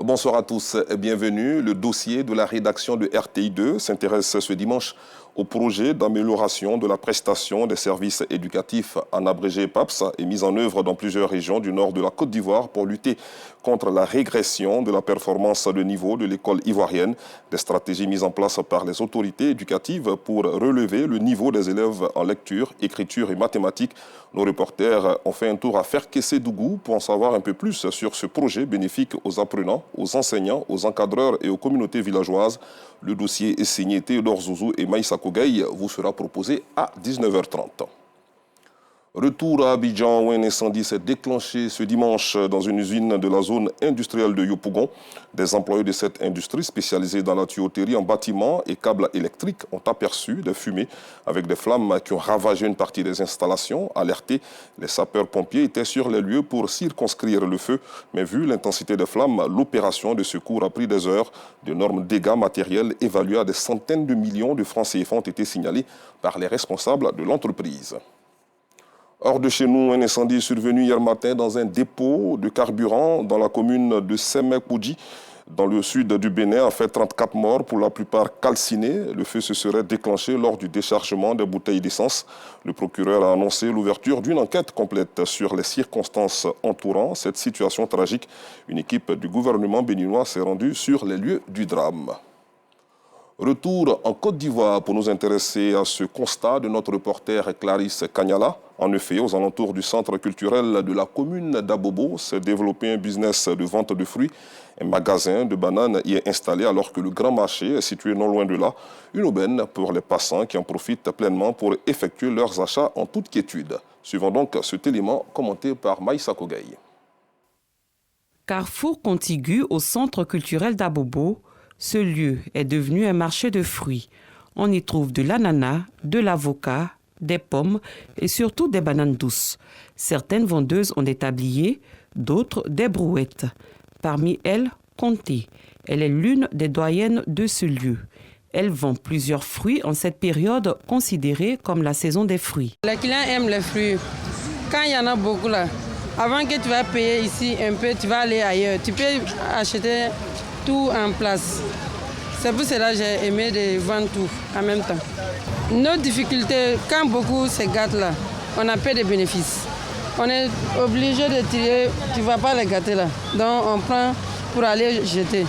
Bonsoir à tous et bienvenue. Le dossier de la rédaction de RTI2 s'intéresse ce dimanche au projet d'amélioration de la prestation des services éducatifs en abrégé PAPS et mis en œuvre dans plusieurs régions du nord de la Côte d'Ivoire pour lutter contre la régression de la performance de niveau de l'école ivoirienne. Des stratégies mises en place par les autorités éducatives pour relever le niveau des élèves en lecture, écriture et mathématiques. Nos reporters ont fait un tour à Ferkessé-Dougou pour en savoir un peu plus sur ce projet bénéfique aux apprenants, aux enseignants, aux encadreurs et aux communautés villageoises. Le dossier est signé Théodore Zouzou et Maïssa Kogueï vous sera proposé à 19h30. Retour à Abidjan où un incendie s'est déclenché ce dimanche dans une usine de la zone industrielle de Yopougon. Des employés de cette industrie spécialisée dans la tuyauterie en bâtiment et câbles électriques ont aperçu des fumées avec des flammes qui ont ravagé une partie des installations. Alertés, les sapeurs-pompiers étaient sur les lieux pour circonscrire le feu. Mais vu l'intensité des flammes, l'opération de secours a pris des heures. D'énormes dégâts matériels évalués à des centaines de millions de francs CFA ont été signalés par les responsables de l'entreprise. Hors de chez nous, un incendie est survenu hier matin dans un dépôt de carburant dans la commune de Semekoudji, dans le sud du Bénin, a fait 34 morts, pour la plupart calcinés. Le feu se serait déclenché lors du déchargement des bouteilles d'essence. Le procureur a annoncé l'ouverture d'une enquête complète sur les circonstances entourant cette situation tragique. Une équipe du gouvernement béninois s'est rendue sur les lieux du drame. Retour en Côte d'Ivoire pour nous intéresser à ce constat de notre reporter Clarisse Kanyala. En effet, aux alentours du centre culturel de la commune d'Abobo s'est développé un business de vente de fruits. Un magasin de bananes y est installé alors que le grand marché est situé non loin de là. Une aubaine pour les passants qui en profitent pleinement pour effectuer leurs achats en toute quiétude. Suivons donc cet élément commenté par Maïssa Kogueï. Carrefour contigu au centre culturel d'Abobo, ce lieu est devenu un marché de fruits. On y trouve de l'ananas, de l'avocat, des pommes et surtout des bananes douces. Certaines vendeuses ont des tabliers, d'autres des brouettes. Parmi elles, Conté. Elle est l'une des doyennes de ce lieu. Elle vend plusieurs fruits en cette période considérée comme la saison des fruits. Les clients aiment les fruits. Quand il y en a beaucoup là, avant que tu vas payer ici un peu, tu vas aller ailleurs. Tu peux acheter tout en place. C'est pour cela que j'ai aimé de vendre tout en même temps. Nos difficultés, quand beaucoup se gâtent là, on a peu de bénéfices. On est obligé de tirer, tu ne vas pas les gâter là. Donc on prend pour aller jeter.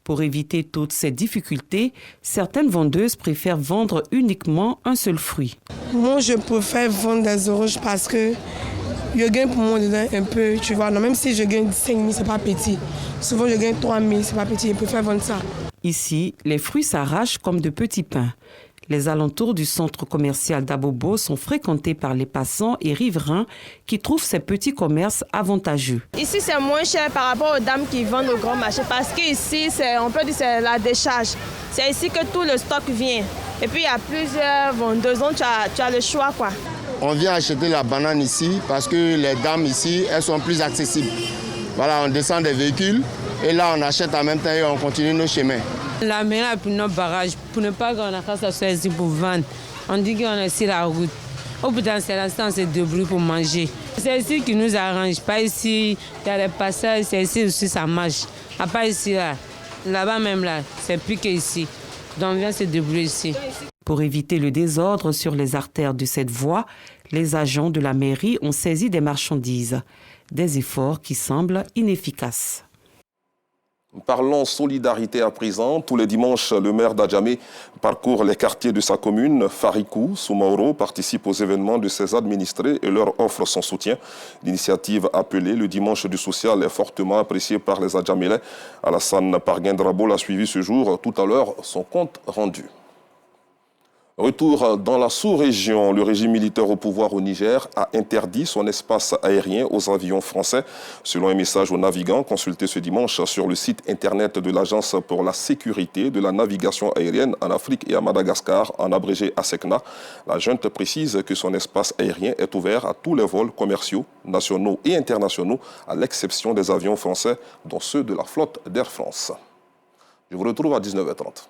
Pour éviter toutes ces difficultés, certaines vendeuses préfèrent vendre uniquement un seul fruit. Moi, je préfère vendre des oranges parce que je gagne pour moi dedans un peu, tu vois. Non, même si je gagne 5 000, ce n'est pas petit. Souvent, je gagne 3 000, ce n'est pas petit. Je préfère vendre ça. Ici, les fruits s'arrachent comme de petits pains. Les alentours du centre commercial d'Abobo sont fréquentés par les passants et riverains qui trouvent ces petits commerces avantageux. Ici, c'est moins cher par rapport aux dames qui vendent au grand marché parce qu'ici, on peut dire que c'est la décharge. C'est ici que tout le stock vient. Et puis, il y a plusieurs vendeuses, donc tu as le choix, quoi. On vient acheter la banane ici parce que les dames ici, elles sont plus accessibles. Voilà, on descend des véhicules et là, on achète en même temps et on continue nos chemins. La meilleure pour nos barrages, pour ne pas qu'on a ici pour vendre. On dit qu'on est sur la route. Au bout d'un certain temps, on se débrouille pour manger. C'est ici qui nous arrange. Pas ici, il y a les passages, c'est ici aussi ça marche. À part ici, là-bas même, là, c'est plus qu'ici. Donc on vient se débrouiller ici. Pour éviter le désordre sur les artères de cette voie, les agents de la mairie ont saisi des marchandises. Des efforts qui semblent inefficaces. Parlons solidarité à présent. Tous les dimanches, le maire d'Adjamé parcourt les quartiers de sa commune. Farikou Soumaoro participe aux événements de ses administrés et leur offre son soutien. L'initiative appelée le Dimanche du Social est fortement appréciée par les Adjamélais. Alassane Parguin-Drabo l'a suivi ce jour. Tout à l'heure, son compte rendu. Retour dans la sous-région, le régime militaire au pouvoir au Niger a interdit son espace aérien aux avions français. Selon un message aux navigants consulté ce dimanche sur le site internet de l'Agence pour la sécurité de la navigation aérienne en Afrique et à Madagascar, en abrégé ASECNA, la junte précise que son espace aérien est ouvert à tous les vols commerciaux, nationaux et internationaux, à l'exception des avions français, dont ceux de la flotte d'Air France. Je vous retrouve à 19h30.